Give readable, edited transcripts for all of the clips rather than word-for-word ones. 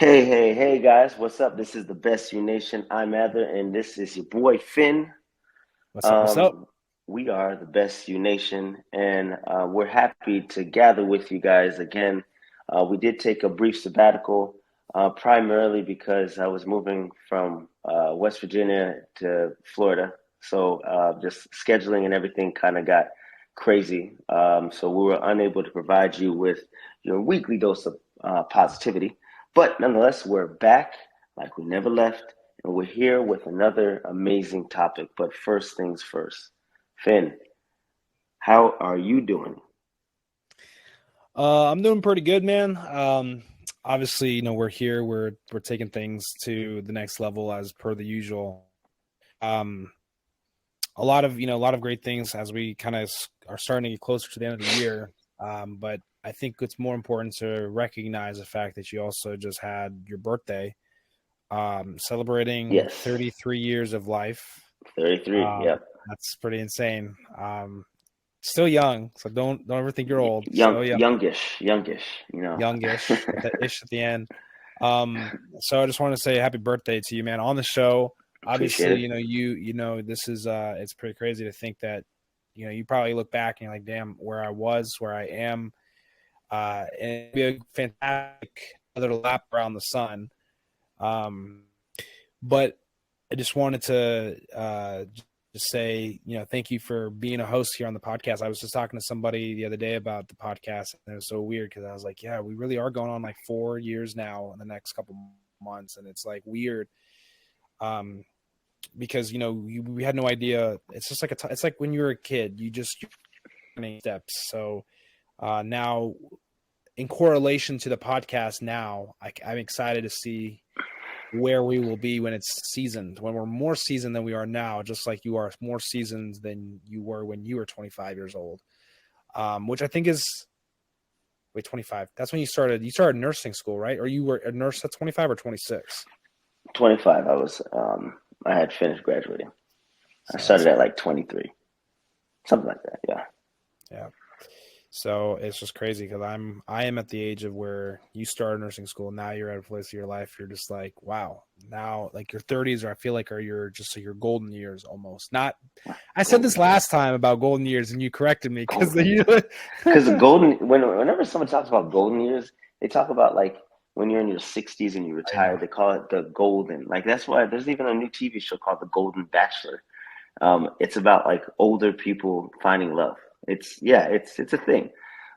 Hey, guys, what's up? This is the Best You Nation. I'm Adler, and this is your boy Finn. What's up? What's up? Um, we are the Best You Nation, and we're happy to gather with you guys again. We did take a brief sabbatical, primarily because I was moving from West Virginia to Florida. So just scheduling and everything kind of got crazy. So we were unable to provide you with your weekly dose of positivity. But nonetheless, we're back like we never left, and we're here with another amazing topic. But first things first, Finn, how are you doing? I'm doing pretty good, man. Obviously, we're here. We're taking things to the next level as per the usual. Um, a lot of great things as we kind of are starting to get closer to the end of the year. But I think it's more important to recognize the fact that you also just had your birthday, celebrating Yes, 33 years of life. 33. Yep. That's pretty insane. Still young, so don't ever think you're old. Young, Still young. youngish, you know. Youngish with that ish at the end. So I just want to say happy birthday to you, man, on the show. Appreciate Obviously, it. this is it's pretty crazy to think that, you probably look back and you're like, damn, where I was, where I am, and it'd be a fantastic another lap around the sun. Um, but I just wanted to just say, thank you for being a host here on the podcast. I was just talking to somebody the other day about the podcast, and it was so weird because I was like, yeah, we really are going on like 4 years now in the next couple months, and it's like weird, because we had no idea. It's just like it's like when you're a kid, you're learning steps. So now, in correlation to the podcast, now I'm excited to see where we will be when it's seasoned, when we're more seasoned than we are now, just like you are more seasoned than you were when you were 25 years old. Which I think is, wait, 25. That's when you started nursing school, right? Or you were a nurse at 25 or 26? 25. I had finished graduating. I So started that's, at like 23, something like that. Yeah. yeah. So it's just crazy because I am at the age of where you started nursing school. Now you're at a place of your life. You're just like, wow. Now, like your 30s, I feel like are your golden years almost. Not. I said this Golden, last time about golden years, and you corrected me because golden. you. Because whenever someone talks about golden years, they talk about like when you're in your 60s and you I retire, know. they call it the golden. Like that's why there's even a new TV show called The Golden Bachelor. It's about like older people finding love. It's a thing.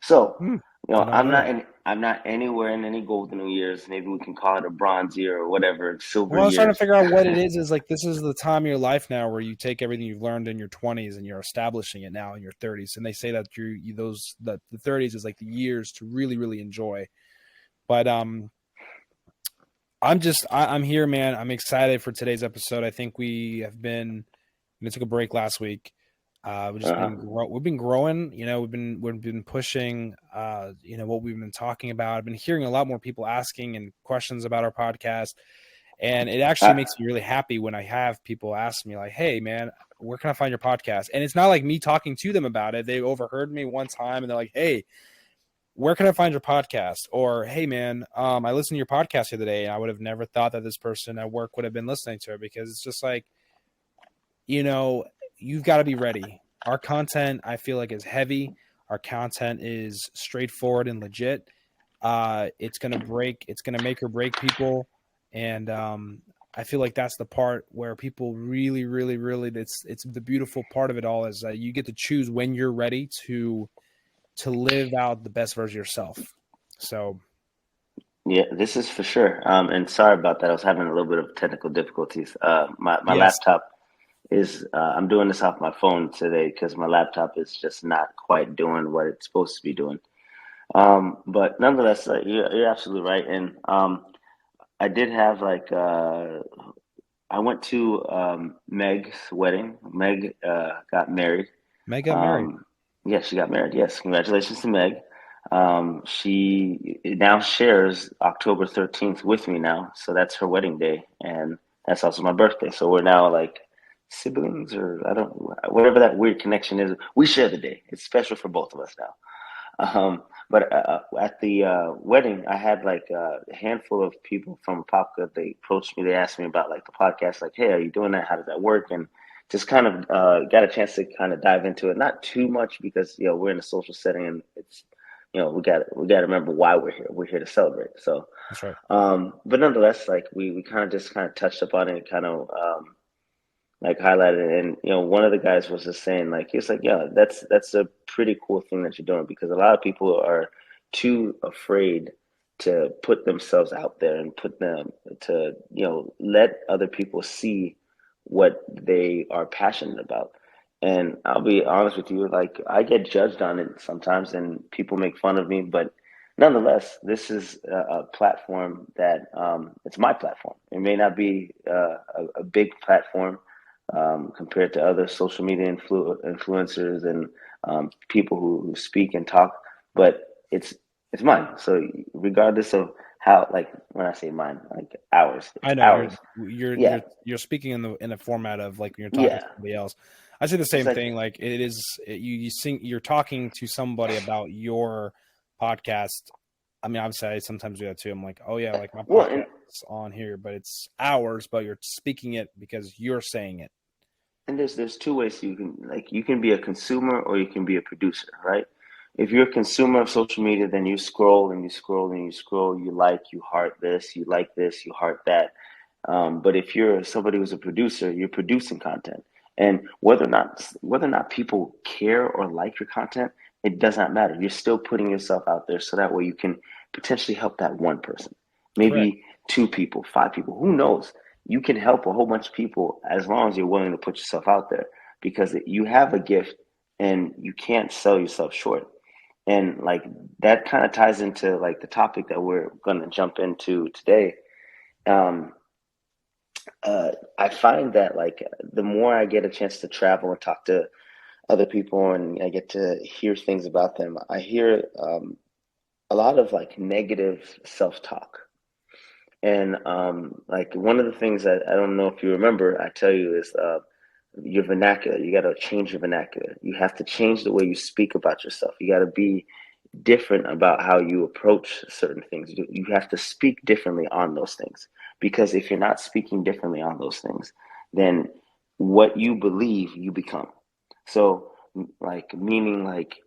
So, Did not know that. I'm not anywhere in any golden years. Maybe we can call it a bronze year or whatever, silver Well, I was trying to years. figure out what it is. Is like this is the time of your life now where you take everything you've learned in your 20s and you're establishing it now in your 30s. And they say that that the 30s is like the years to really really enjoy. But I'm here, man. I'm excited for today's episode. I think we have been. We took a break last week. Uh, We've been growing. We've been pushing. What we've been talking about. I've been hearing a lot more people asking and questions about our podcast, and it actually I, makes me really happy when I have people ask me like, "Hey, man, where can I find your podcast?" And it's not like me talking to them about it. They overheard me one time, and they're like, "Hey, where can I find your podcast?" Or, "Hey, man, I listened to your podcast the other day, and I would have never thought that this person at work would have been listening to it," because it's just like, you know, you've got to be ready. Our content, I feel like, is heavy. Our content is straightforward and legit. It's gonna make or break people, and I feel like that's the part where people really, really, really. It's the beautiful part of it all is that you get to choose when you're ready to live out the best version of yourself. So yeah, this is for sure. And sorry about that. I was having a little bit of technical difficulties. My yes, laptop is I'm doing this off my phone today because my laptop is just not quite doing what it's supposed to be doing. But nonetheless, you're absolutely right. And I did have like I went to Meg's wedding. Meg got married. Meg got married. Um, yes, she got married. Yes, congratulations to Meg. She now shares October 13th with me now, so that's her wedding day, and that's also my birthday. So we're now like siblings, or I don't, whatever that weird connection is. We share the day. It's special for both of us now. But at the wedding, I had like a handful of people from Popka. They approached me. They asked me about like the podcast. Like, hey, are you doing that? How does that work? And just kind of got a chance to kind of dive into it. Not too much because we're in a social setting and it's we got to remember why we're here. We're here to celebrate. So, That's right. but nonetheless, like we kind of just kind of touched upon it, kind of like highlighted, and one of the guys was just saying like he's like, yeah, that's a pretty cool thing that you're doing because a lot of people are too afraid to put themselves out there and put them to let other people see what they are passionate about. And I'll be honest with you, like I get judged on it sometimes and people make fun of me, but nonetheless, this is a platform that it's my platform. It may not be a big platform compared to other social media influencers and people who speak and talk, but it's mine. So regardless of how, like when I say mine, like ours, it's I know ours. you're Yeah, you're you're speaking in the format of like when you're talking to yeah. somebody else. I say the It's same like thing. Like you sing. You're talking to somebody about your podcast. I mean, obviously, I sometimes do that too. I'm like, oh yeah, like my well, podcast is on here, but it's ours. But you're speaking it because you're saying it. and there's two ways you can be a consumer or you can be a producer, right? If you're a consumer of social media, then you scroll and you scroll and you scroll, you like, you heart this, you like this, you heart that. But if you're somebody who's a producer, you're producing content, and whether or not people care or like your content, it does not matter. You're still putting yourself out there, so that way you can potentially help that one person, Correct. maybe two people, five people. Who knows? You can help a whole bunch of people as long as you're willing to put yourself out there, because you have a gift and you can't sell yourself short. And like that kind of ties into like the topic that we're going to jump into today. Um, I find that like the more I get a chance to travel and talk to other people and I get to hear things about them, I hear a lot of like negative self-talk. And like one of the things that I don't know if you remember, I tell you is your vernacular. You got to change your vernacular. You have to change the way you speak about yourself. You got to be different about how you approach certain things. You have to speak differently on those things, because if you're not speaking differently on those things, then what you believe you become. So, like meaning like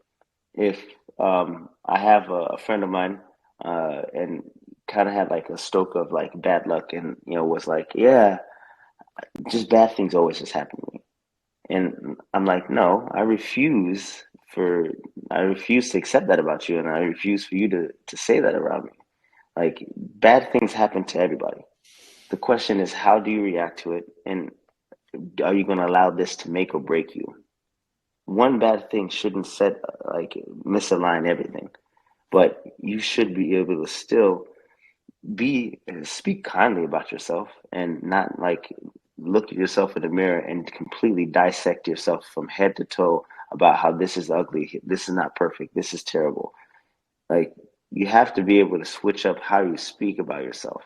if I have a friend of mine and kind of had like a stroke of like bad luck, and was like, yeah, just bad things always just happen to me. And I'm like, no, I refuse to accept that about you, and I refuse for you to say that around me. Like bad things happen to everybody. The question is, how do you react to it, and are you going to allow this to make or break you? One bad thing shouldn't like misalign everything, but you should be able to still be speak kindly about yourself and not like look at yourself in the mirror and completely dissect yourself from head to toe about how this is ugly, this is not perfect, this is terrible. Like you have to be able to switch up how you speak about yourself.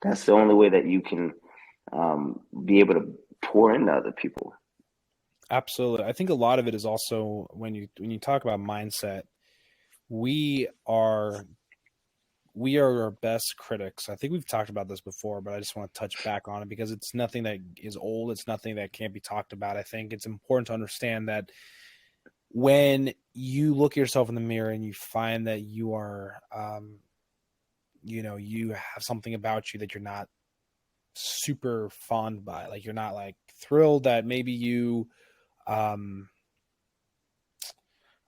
That's the only way that you can be able to pour into other people. Absolutely. I think a lot of it is also when you talk about mindset, we are we are our best critics. I think we've talked about this before, but I just want to touch back on it because it's nothing that is old. It's nothing that can't be talked about. I think it's important to understand that when you look at yourself in the mirror and you find that you are, you have something about you that you're not super fond by, like you're not like thrilled that maybe you, um,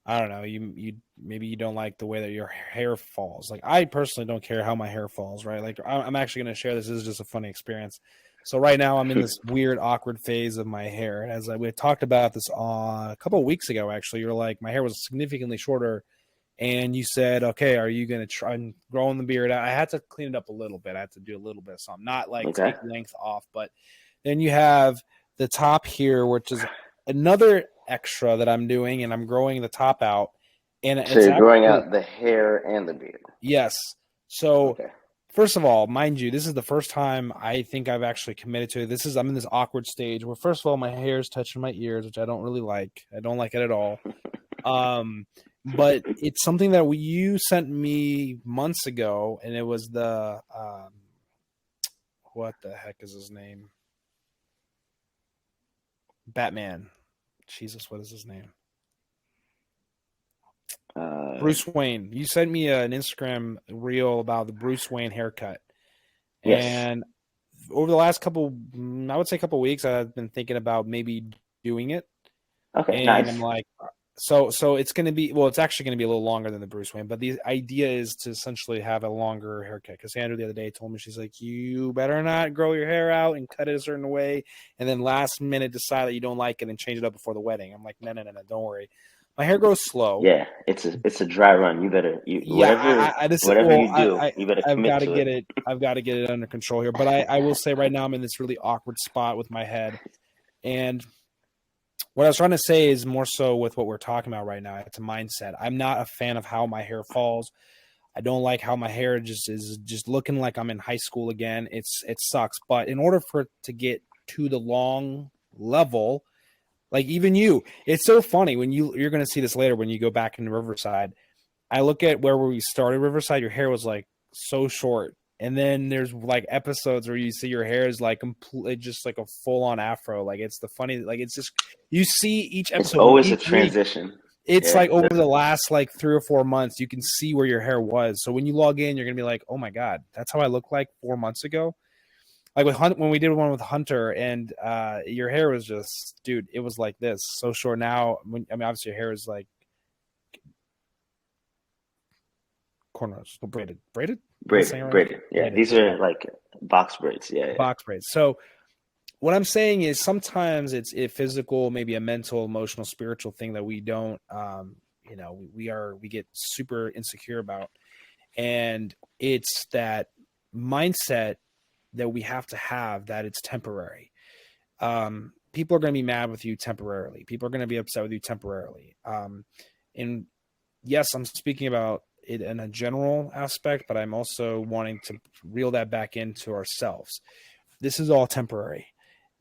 I don't know. You maybe you don't like the way that your hair falls. Like I personally don't care how my hair falls, right? Like I'm actually going to share this. This is just a funny experience. So right now I'm in this weird, awkward phase of my hair. And as we had talked about this a couple of weeks ago, actually, you're like my hair was significantly shorter, and you said, "Okay, are you going to try and growing the beard out?" I had to clean it up a little bit. I had to do a little bit of something, not like Okay, take length off, but then you have the top here, which is another extra that I'm doing, and I'm growing the top out, and so it's you're growing actually out the hair and the beard. yes. So Okay. first of all, mind you, this is the first time I think I've actually committed to it. I'm in this awkward stage where first of all my hair is touching my ears, which I don't really like. I don't like it at all. Um, but it's something that you sent me months ago, and it was the what the heck is his name? Batman. Jesus, what is his name? Uh, Bruce Wayne. You sent me an Instagram reel about the Bruce Wayne haircut, yes. and over the last I would say couple weeks, I've been thinking about maybe doing it, Okay, and I'm nice. like, so it's going to be, well, it's actually going to be a little longer than the Bruce Wayne, but the idea is to essentially have a longer haircut. Cassandra the other day told me, she's like, you better not grow your hair out and cut it a certain way, and then last minute decide that you don't like it and change it up before the wedding. I'm like, no, no, no, no, don't worry. My hair grows slow. Yeah, it's a dry run. You better Yeah, whatever you do, you better I've commit got to to it. get it. I've got to get it under control here. But I will say right now I'm in this really awkward spot with my head, and what I was trying to say is more so with what we're talking about right now. It's a mindset. I'm not a fan of how my hair falls. I don't like how my hair just is just looking like I'm in high school again. It sucks. But in order for it to get to the long level, like even you, it's so funny when you're going to see this later when you go back into Riverside. I look at where we started Riverside, your hair was like so short. And then there's like episodes where you see your hair is like completely just like a full on afro. Like it's the funny, like it's just, you see each It's episode always a each week. transition. It's Yeah, like over the last like 3 or 4 months, you can see where your hair was. So when you log in, you're going to be like, oh my God, that's how I look like 4 months ago. Like with when we did one with Hunter, and your hair was just, dude, it was like this. So short now. I mean, obviously your hair is like cornrows, braided. Am I saying it right? braided. Yeah, Braided. these Yeah, are like box braids. Yeah, yeah. box braids. So what I'm saying is sometimes it's a physical, maybe a mental, emotional, spiritual thing that we don't, we get super insecure about, and it's that mindset that we have that it's temporary. People are going to be mad with you temporarily. People are going to be upset with you temporarily. And yes, I'm speaking about it in a general aspect, but I'm also wanting to reel that back into ourselves. This is all temporary.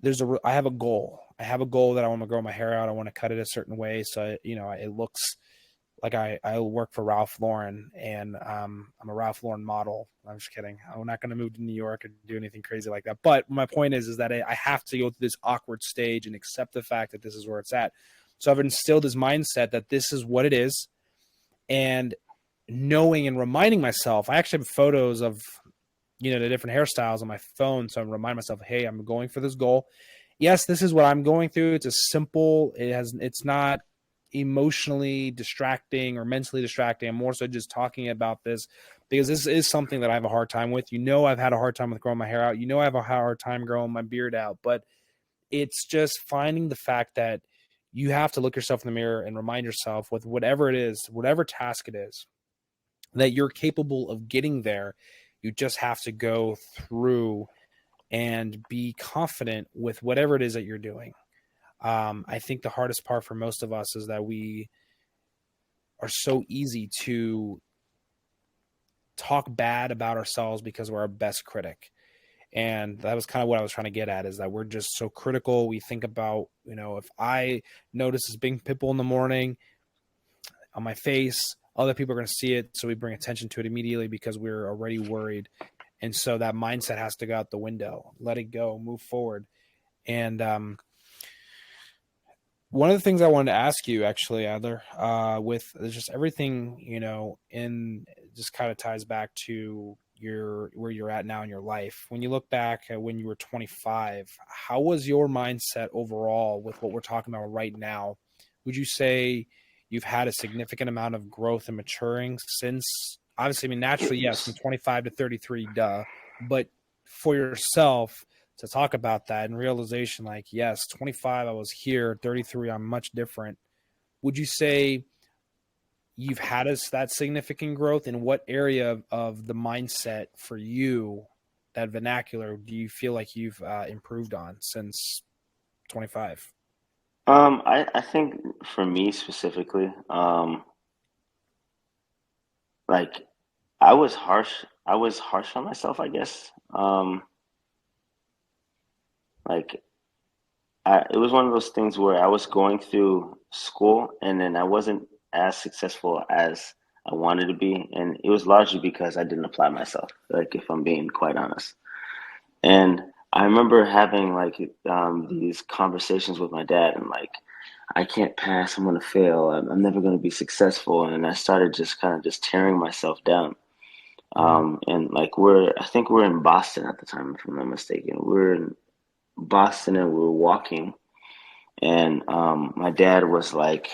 I have a goal. I have a goal that I want to grow my hair out. I want to cut it a certain way so it looks like I work for Ralph Lauren, and I'm a Ralph Lauren model. I'm just kidding. I'm not going to move to New York and do anything crazy like that. But my point is that I have to go through this awkward stage and accept the fact that this is where it's at. So I've instilled this mindset that this is what it is, and knowing and reminding myself. I actually have photos of the different hairstyles on my phone, so I remind myself, hey, I'm going for this goal. Yes, this is what I'm going through. It's a simple. It's not emotionally distracting or mentally distracting. I'm more so just talking about this because this is something that I have a hard time with. I've had a hard time with growing my hair out. I have a hard time growing my beard out, but it's just finding the fact that you have to look yourself in the mirror and remind yourself with whatever it is, whatever task it is, that you're capable of getting there. You just have to go through and be confident with whatever it is that you're doing. I think the hardest part for most of us is that we are so easy to talk bad about ourselves because we're our best critic. And that was kind of what I was trying to get at, is that we're just so critical. We think about, if I notice this big pimple in the morning on my face, other people are going to see it. So we bring attention to it immediately because we're already worried. And so that mindset has to go out the window. Let it go, move forward. And one of the things I wanted to ask you, actually, Adler, with just everything, in just kind of ties back to where you're at now in your life. When you look back at when you were 25, how was your mindset overall with what we're talking about right now? Would you say you've had a significant amount of growth and maturing since? Obviously, I mean, naturally, yes, from 25 to 33, duh. But for yourself, to talk about that and realization, like, yes, 25, I was here, 33, I'm much different. Would you say you've had that significant growth? In what area of the mindset for you, that vernacular, do you feel like you've improved on since 25? I think for me specifically, like I was harsh on myself, I guess. Like it was one of those things where I was going through school and then I wasn't as successful as I wanted to be, and it was largely because I didn't apply myself. Like, if I'm being quite honest. And I remember having like these conversations with my dad, and like, I can't pass, I'm gonna fail, I'm never gonna be successful, and I started just kind of just tearing myself down. Mm. And like I think we're in Boston at the time, if I'm not mistaken. We're in Boston and we were walking, and um, my dad was like,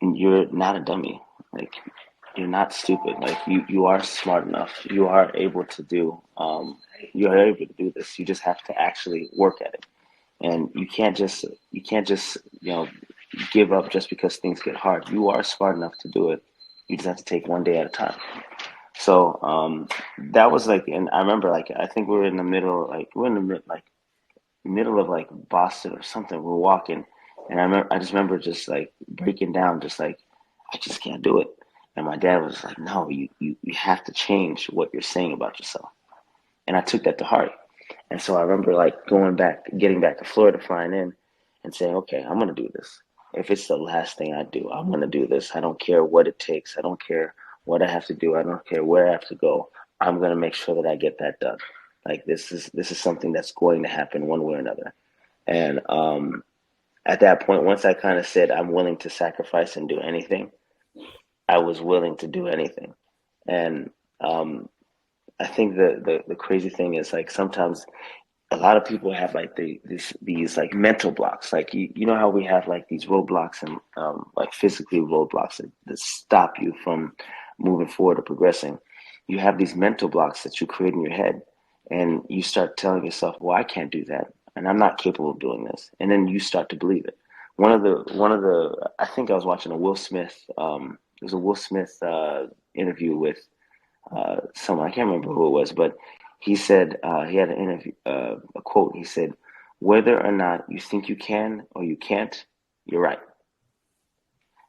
"You're not a dummy. Like, you're not stupid. Like, you are smart enough. You are able to do this. You just have to actually work at it. And you can't just give up just because things get hard. You are smart enough to do it. You just have to take one day at a time." So that was like, and I remember like I think we were in the middle, like we're in the middle of like Boston or something. We're walking, and I just remember just like breaking down, just like, I just can't do it. And my dad was like, "No, you have to change what you're saying about yourself." And I took that to heart. And so I remember like getting back to Florida, flying in, and saying, "Okay, I'm gonna do this. If it's the last thing I do, I'm gonna do this. I don't care what it takes. I don't care what I have to do. I don't care where I have to go. I'm gonna make sure that I get that done. Like, this is something that's going to happen one way or another." And at that point, once I kind of said I'm willing to sacrifice and do anything, I was willing to do anything. And um, I think the crazy thing is, like, sometimes a lot of people have like these like mental blocks. Like, you know how we have like these roadblocks, and like physically roadblocks that stop you from moving forward or progressing. You have these mental blocks that you create in your head, and you start telling yourself, "Well, I can't do that, and I'm not capable of doing this," and then you start to believe it. One of the I think I was watching a Will Smith. It was a Will Smith interview with someone. I can't remember who it was, but he said, he had an interview, a quote. He said, "Whether or not you think you can or you can't, you're right."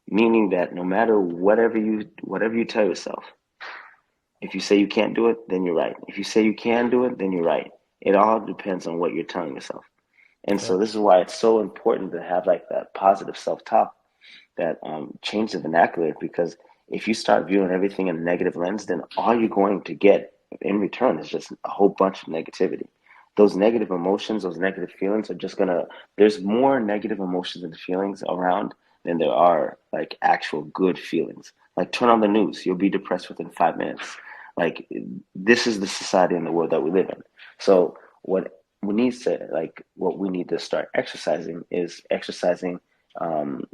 Meaning that no matter whatever you tell yourself, if you say you can't do it, then you're right. If you say you can do it, then you're right. It all depends on what you're telling yourself. And so Correct. this is why it's so important to have like that positive self-talk, that change the vernacular, because if you start viewing everything in a negative lens, then all you're going to get in return is just a whole bunch of negativity. Those negative emotions, those negative feelings are just gonna, there's more negative emotions and feelings around than there are like actual good feelings. Like, turn on the news, you'll be depressed within 5 minutes. Like, this is the society and the world that we live in. So what we need to start exercising is exercising um,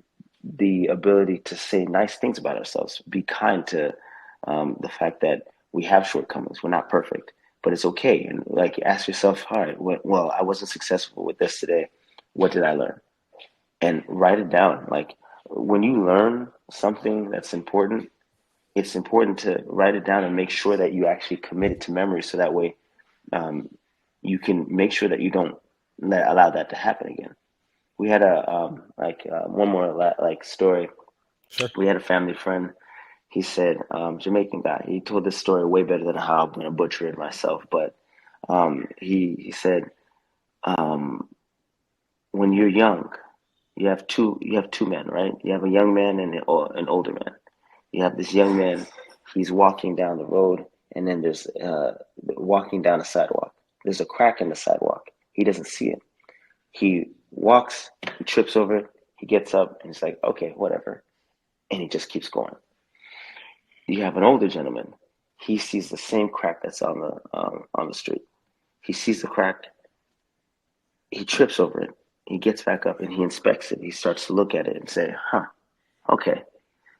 the ability to say nice things about ourselves. Be kind to the fact that we have shortcomings. We're not perfect, but it's okay. And like, ask yourself, all right, well, I wasn't successful with this today. What did I learn? And write it down. Like, when you learn something that's important, it's important to write it down and make sure that you actually commit it to memory, so that way um, you can make sure that you don't allow that to happen again. We had a one more like story. Sure. We had a family friend. He said, Jamaican guy. He told this story way better than how I'm going to butcher it myself. But he said, um, when you're young, you have two men, right? You have a young man and an older man. You have this young man. He's walking down the road, and then there's walking down a sidewalk. There's a crack in the sidewalk. He doesn't see it. He walks. He trips over it. He gets up, and he's like, "Okay, whatever," and he just keeps going. You have an older gentleman. He sees the same crack that's on the street. He sees the crack. He trips over it. He gets back up and he inspects it. He starts to look at it and say, "Huh, okay."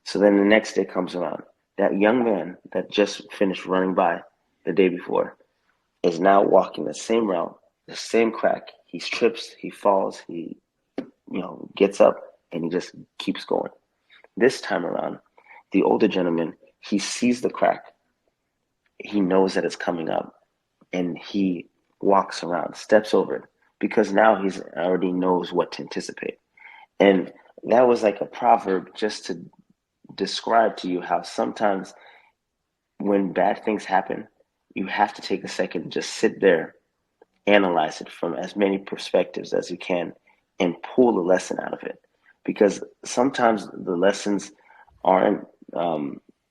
So then the next day comes around. That young man that just finished running by the day before is now walking the same route, the same crack. He trips, he falls, he gets up, and he just keeps going. This time around, the older gentleman, he sees the crack. He knows that it's coming up, and he walks around, steps over it, because now he's already knows what to anticipate. And that was like a proverb just to describe to you how sometimes when bad things happen, you have to take a second, just sit there, analyze it from as many perspectives as you can, and pull the lesson out of it. Because sometimes the lessons aren't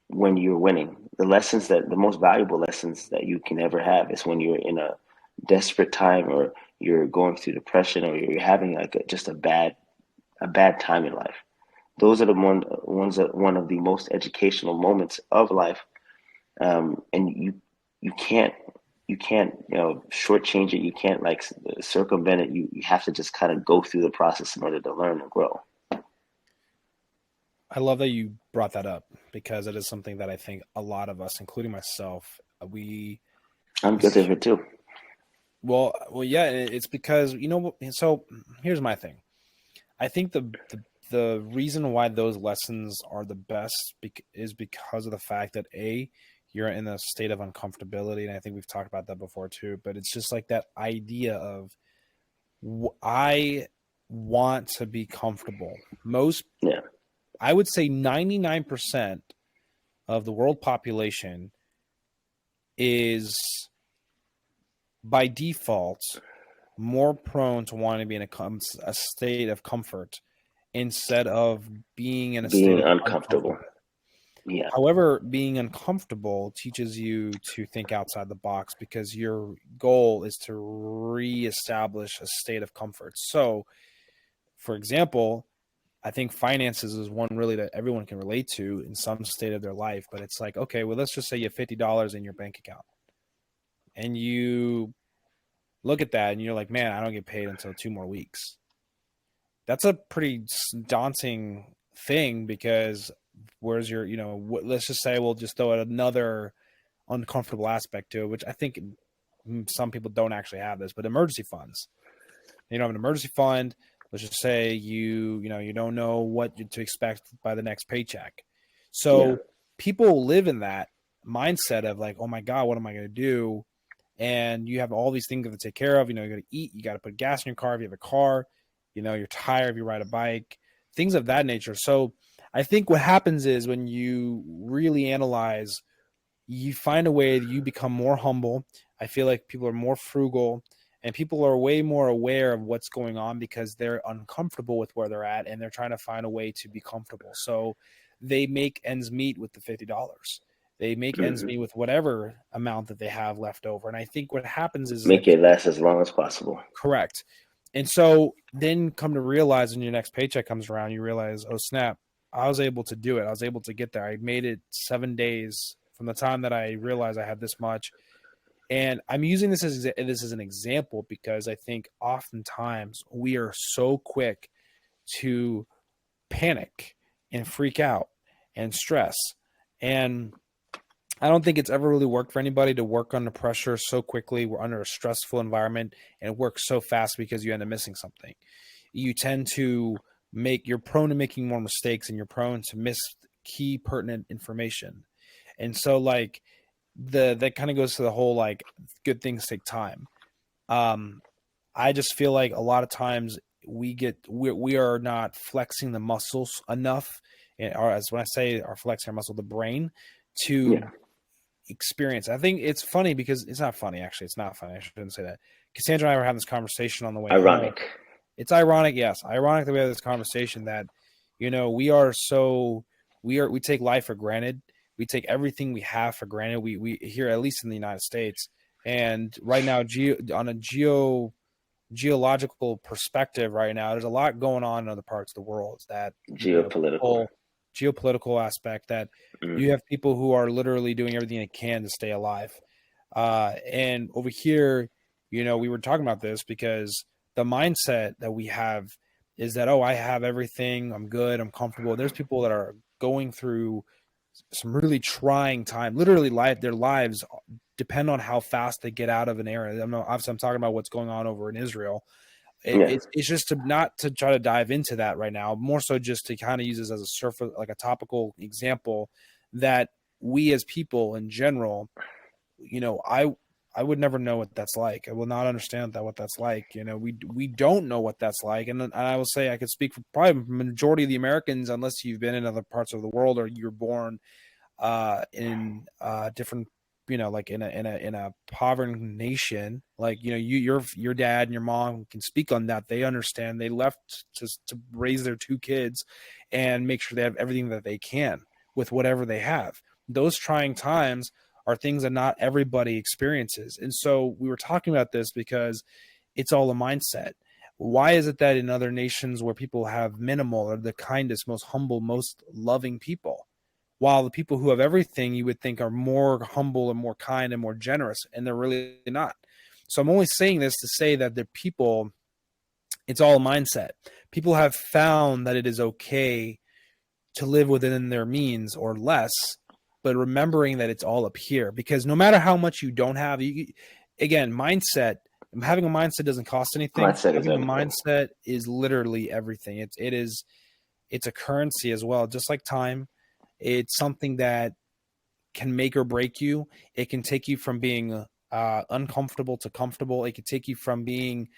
when you're winning. The lessons that the most valuable lessons that you can ever have is when you're in a desperate time, or you're going through depression, or you're having like just a bad time in life. Those are the ones that one of the most educational moments of life, and you can't shortchange it. You can't like circumvent it. You have to just kind of go through the process in order to learn and grow. I love that you brought that up because it is something that I think a lot of us, including myself, we I'm as a guilty of it too. yeah, it's because So here's my thing. I think the reason why those lessons are the best is because of the fact that you're in a state of uncomfortability, and I think we've talked about that before too. But it's just like that idea of I want to be comfortable. Yeah, I would say 99% of the world population is by default more prone to wanting to be in a state of comfort instead of being in a state being of uncomfortable. uncomfortable. Yeah, However, being uncomfortable teaches you to think outside the box because your goal is to reestablish a state of comfort. So, for example, I think finances is one really that everyone can relate to in some state of their life, but it's like, okay, well, let's just say you have $50 in your bank account and you look at that and you're like, man, I don't get paid until 2 more weeks. That's a pretty daunting thing because where's your, let's just say we'll just throw out another uncomfortable aspect to it, which I think some people don't actually have this, but emergency funds. You don't have an emergency fund. Let's just say you don't know what to expect by the next paycheck. yeah, So people live in that mindset of like, oh my God, what am I going to do? And you have all these things to take care of. You got to eat, you got to put gas in your car if you have a car, you're tired if you ride a bike, things of that nature. So I think what happens is when you really analyze, you find a way that you become more humble. I feel like people are more frugal and people are way more aware of what's going on because they're uncomfortable with where they're at and they're trying to find a way to be comfortable. So they make ends meet with the $50. They make ends hmm meet with whatever amount that they have left over. And I think what happens is that make it last as long as possible. correct. And so then come to realize when your next paycheck comes around, you realize, oh snap, I was able to do it. I was able to get there. I made it 7 days from the time that I realized I had this much. And I'm using this as an example because I think oftentimes we are so quick to panic and freak out and stress. And I don't think it's ever really worked for anybody to work under pressure so quickly. We're under a stressful environment and it works so fast because you end up missing something. You tend to you're prone to making more mistakes and you're prone to miss key pertinent information. And so like that kind of goes to the whole like good things take time. Um, I just feel like a lot of times we are not flexing the muscles enough, or as when I say are flexing our muscle, the brain to Yeah, experience. I think it's funny because it's not funny. Actually, it's not funny. I shouldn't say that. Cassandra and I were having this conversation on the way home. ironic. It's ironic, yes, ironic that we have this conversation that we are so we take life for granted. We take everything we have for granted. We here, at least in the United States, and right now, on a geological perspective right now, there's a lot going on in other parts of the world that Geopolitical. people geopolitical aspect that you Hmm. have people who are literally doing everything they can to stay alive. And over here, we were talking about this because the mindset that we have is that, oh, I have everything, I'm good, I'm comfortable. There's people that are going through some really trying time. Literally, their lives depend on how fast they get out of an area. Obviously, I'm talking about what's going on over in Israel. Yeah, It's just to not to try to dive into that right now. More so, just to kind of use this as a surface, like a topical example that we as people in general, you know, I I would never know what that's like. I will not understand what that's like. We don't know what that's like, and I will say I could speak for probably the majority of the Americans, unless you've been in other parts of the world or you're born in different like in a poverty nation, like, your dad and your mom can speak on that. They understand. They left to raise their two kids and make sure they have everything that they can with whatever they have. Those trying times are things that not everybody experiences. And so we were talking about this because it's all a mindset. Why is it that in other nations where people have minimal are the kindest, most humble, most loving people? While the people who have everything you would think are more humble and more kind and more generous, and they're really not. So I'm only saying this to say that the people, it's all a mindset. People have found that it is okay to live within their means or less, but remembering that it's all up here. Because no matter how much you don't have, again, mindset, having a mindset doesn't cost anything. Mindset is Having a everything. mindset is literally everything. It's a currency as well, just like time. It's something that can make or break you. It can take you from being uncomfortable to comfortable. It can take you from being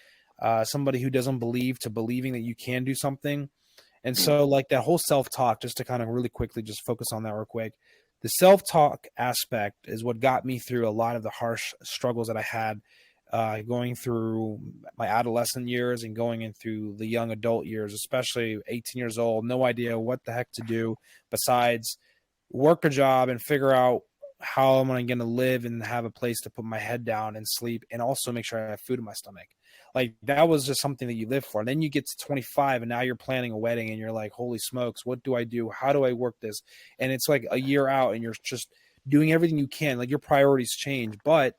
somebody who doesn't believe to believing that you can do something. And Mm. so, like, that whole self-talk, just to kind of really quickly just focus on that real quick, the self-talk aspect is what got me through a lot of the harsh struggles that I had going through my adolescent years and going in through the young adult years, especially 18 years old, no idea what the heck to do besides work a job and figure out how am I going to live and have a place to put my head down and sleep, and also make sure I have food in my stomach. Like, that was just something that you live for. And then you get to 25 and now you're planning a wedding and you're like, holy smokes, what do I do? How do I work this? And it's like a year out and you're just doing everything you can. Like, your priorities change, but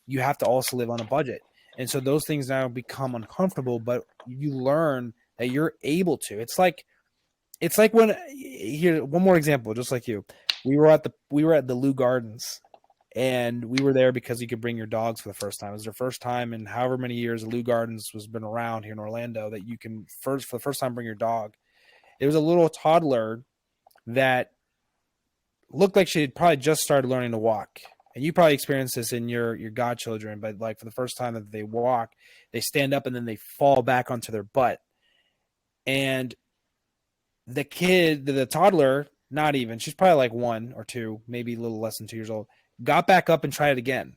you have to also live on a budget. And so those things now become uncomfortable, but you learn that you're able to. It's like when, here, one more example, just like you. We were at the Lou Gardens, and we were there because you could bring your dogs for the first time. It was their first time in however many years Lou Gardens was been around here in Orlando that you can for the first time bring your dog. It was a little toddler that looked like she had probably just started learning to walk. And you probably experienced this in your godchildren, but like, for the first time that they walk, they stand up and then they fall back onto their butt. And the kid, the toddler, not even, she's probably like 1 or 2, maybe a little less than 2 years old, got back up and tried it again.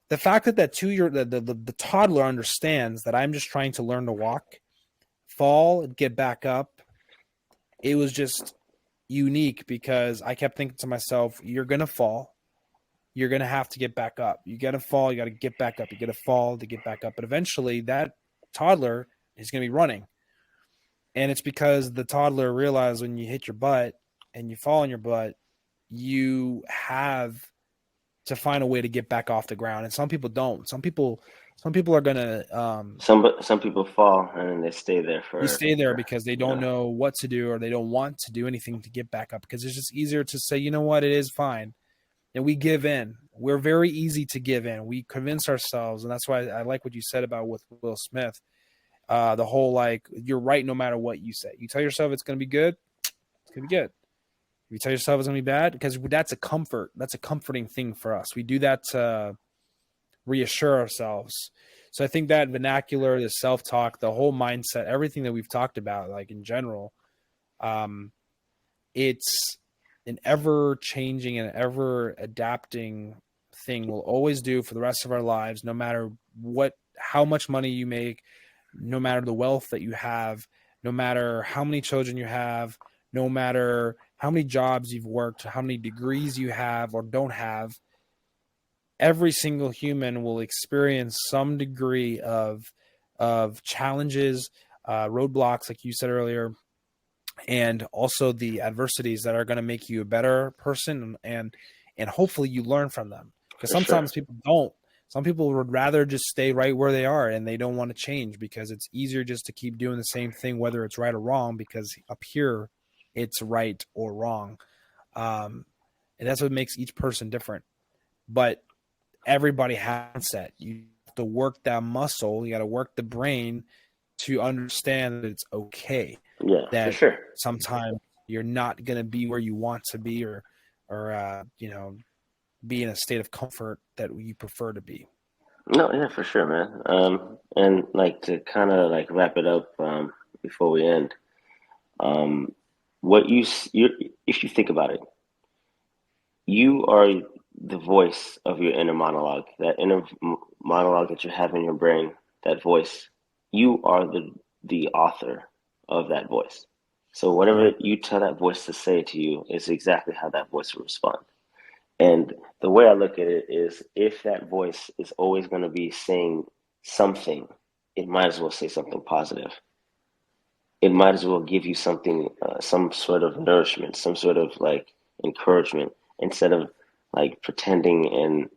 The fact that that 2 year the toddler understands that I'm just trying to learn to walk, fall, and get back up, it was just unique because I kept thinking to myself, you're gonna fall. You're gonna have to get back up. You gotta fall, you gotta get back up, you gotta fall to get back up. But eventually that toddler is gonna be running. And it's because the toddler realized when you hit your butt and you fall on your butt, you have to find a way to get back off the ground. And some people don't. Some people are gonna Some people fall and then they stay there they for, stay there because they don't yeah. know what to do, or they don't want to do anything to get back up, because it's just easier to say, you know what, it is fine. And we give in. We're very easy to give in. We convince ourselves, and that's why I like what you said about with Will Smith. The whole, like, you're right no matter what you say. You tell yourself it's going to be good, it's going to be good. If you tell yourself it's going to be bad, because that's a comfort. That's a comforting thing for us. We do that to reassure ourselves. So I think that vernacular, the self-talk, the whole mindset, everything that we've talked about, like, in general, um, it's an ever-changing and ever-adapting thing. We'll always do for the rest of our lives, no matter how much money you make, no matter the wealth that you have, no matter how many children you have, no matter how many jobs you've worked, how many degrees you have or don't have. Every single human will experience some degree of challenges, roadblocks, like you said earlier, and also the adversities that are going to make you a better person, and hopefully you learn from them, because For sure. sometimes people don't. Some people would rather just stay right where they are, and they don't want to change because it's easier just to keep doing the same thing, whether it's right or wrong, because up here it's right or wrong. um, and that's what makes each person different. But everybody has a mindset. You have to work that muscle, you got to work the brain to understand that it's okay, Yeah, for that sure. sometimes you're not going to be where you want to be, or be in a state of comfort that you prefer to be. No, yeah, for sure, man. And like, to kind of like wrap it up, before we end, um, what you if you think about it, you are the voice of your inner monologue, that inner monologue that you have in your brain, that voice. You are the author of that voice. So whatever Right. you tell that voice to say to you is exactly how that voice will respond. And the way I look at it is if that voice is always going to be saying something, it might as well say something positive. It might as well give you something, some sort of nourishment, some sort of like encouragement, instead of like pretending and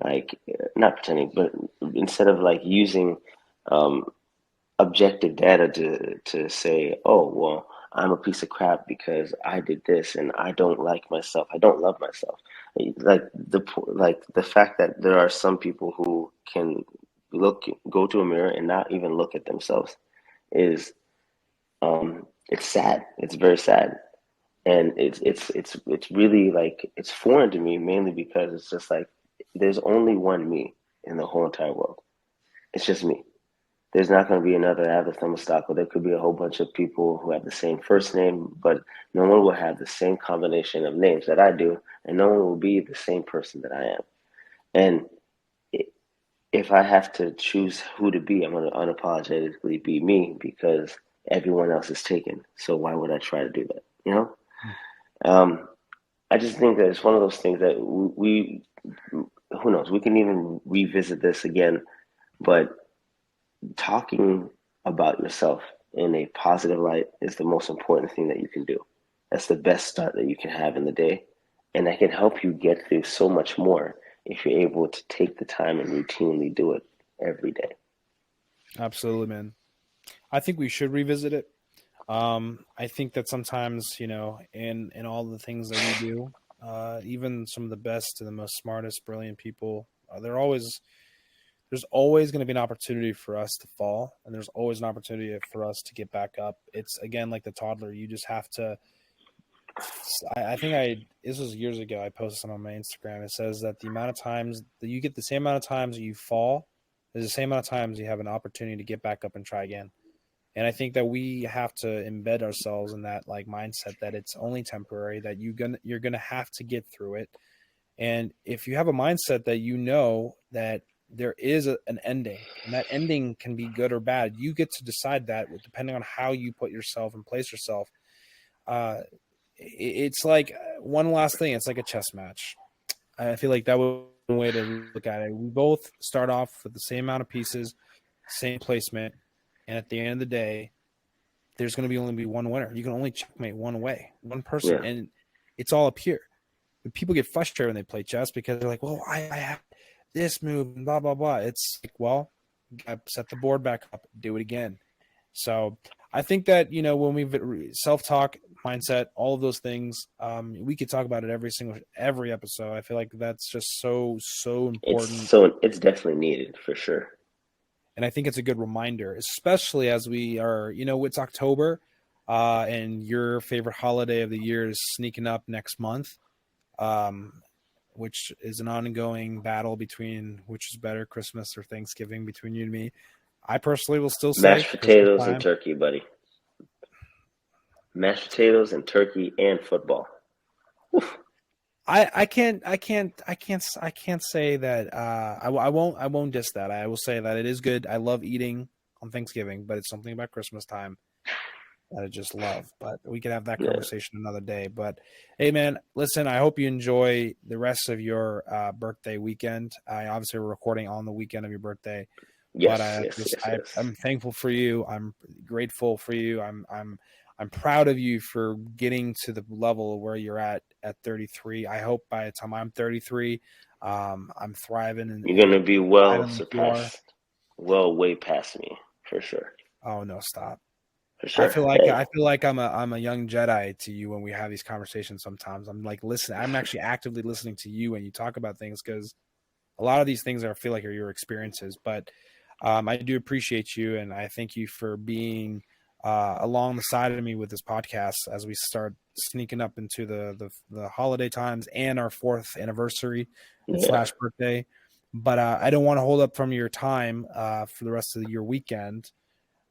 like not pretending, but instead of like using um, objective data to say, oh well, I'm a piece of crap because I did this and I don't like myself. I don't love myself. Like the fact that there are some people who can go to a mirror and not even look at themselves is it's sad. It's very sad. And it's really like it's foreign to me mainly because it's just like there's only one me in the whole entire world. It's just me. There's not going to be another Atlas Themistocles. There could be a whole bunch of people who have the same first name, but no one will have the same combination of names that I do, and no one will be the same person that I am. And if I have to choose who to be, I'm going to unapologetically be me because everyone else is taken. So why would I try to do that? You know? Um, I just think that it's one of those things that who knows, we can even revisit this again, but talking about yourself in a positive light is the most important thing that you can do. That's the best start that you can have in the day. And that can help you get through so much more if you're able to take the time and routinely do it every day. Absolutely, man. I think we should revisit it. I think that sometimes, in all the things that we do, even some of the best and the most smartest, brilliant people, there's always going to be an opportunity for us to fall, and there's always an opportunity for us to get back up. It's again like the toddler. You just have to. I think this was years ago. I posted something on my Instagram. It says that the amount of times that you get the same amount of times that you fall, there's the same amount of times you have an opportunity to get back up and try again. And I think that we have to embed ourselves in that like mindset that it's only temporary, that you're gonna have to get through it. And if you have a mindset that you know that there is an ending, and that ending can be good or bad, you get to decide that depending on how you put yourself and place yourself. Uh, it's like one last thing. It's like a chess match. I feel like that was one way to look at it. We both start off with the same amount of pieces, same placement, and at the end of the day, there's going to be only be one winner. You can only checkmate one way, one person, Yeah. and it's all up here. But people get frustrated when they play chess because they're like, "Well, I have this move and blah blah blah." It's like, well, you got to set the board back up, do it again. So I think that when we self-talk, mindset, all of those things, we could talk about it every episode. I feel like that's just so important, It's definitely needed for sure. and I think it's a good reminder, especially as we are, it's October, and your favorite holiday of the year is sneaking up next month, um, which is an ongoing battle between which is better, Christmas or Thanksgiving, between you and me. I personally will still say Mashed Christmas potatoes and time. turkey, buddy. Mashed potatoes and turkey and football. Oof. I can't say that I won't diss that. I will say that it is good. I love eating on Thanksgiving, but it's something about Christmas time that I just love. But we could have that Yeah. conversation another day. But hey, man, listen, I hope you enjoy the rest of your birthday weekend. I obviously we're recording on the weekend of your birthday, but Yes, yes, yes, yes. I'm thankful for you. I'm grateful for you. I'm proud of you for getting to the level where you're at 33. I hope by the time I'm 33, I'm thriving You're gonna be well thriving like you are. surpassed, well way past me for sure. Oh no, stop. For I sure. feel like Hey, I feel like I'm a young Jedi to you when we have these conversations. Sometimes I'm like listening. I'm actually actively listening to you when you talk about things because a lot of these things I feel like are your experiences. But I do appreciate you, and I thank you for being along the side of me with this podcast as we start sneaking up into the holiday times and our 4th anniversary yeah. slash birthday. But I don't want to hold up from your time for the rest of your weekend.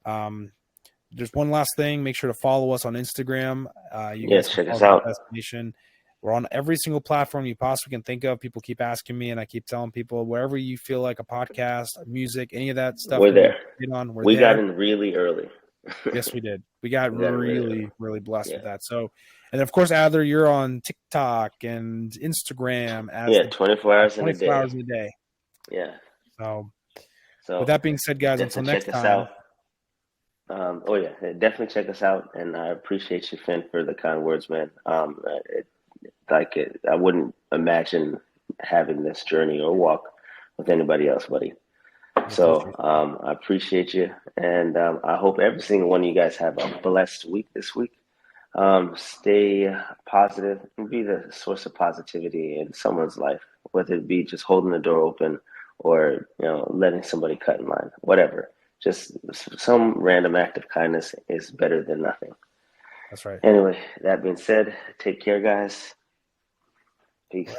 Um, there's one last thing. Make sure to follow us on Instagram. You Yeah, guys can check us follow the out. destination. We're on every single platform you possibly can think of. People keep asking me, and I keep telling people, wherever you feel like a podcast, music, any of that stuff We're we need there. to get on, we're We got there. in really early. Yes, we did. We got We got in really early. really, really blessed Yeah. with that. So, and of course, Adler, you're on TikTok and Instagram as Yeah, the 24 hours in a 24 day. hours a day. Yeah. So, with So that being said, guys, until definitely next check us time. out. Oh yeah, definitely check us out, and I appreciate you, Finn, for the kind words, man. I wouldn't imagine having this journey or walk with anybody else, buddy. I So appreciate it. I appreciate you, and I hope every single one of you guys have a blessed week this week. Stay positive and be the source of positivity in someone's life, whether it be just holding the door open or letting somebody cut in line, whatever. Just some random act of kindness is better than nothing. That's right. Anyway, that being said, take care, guys. Peace.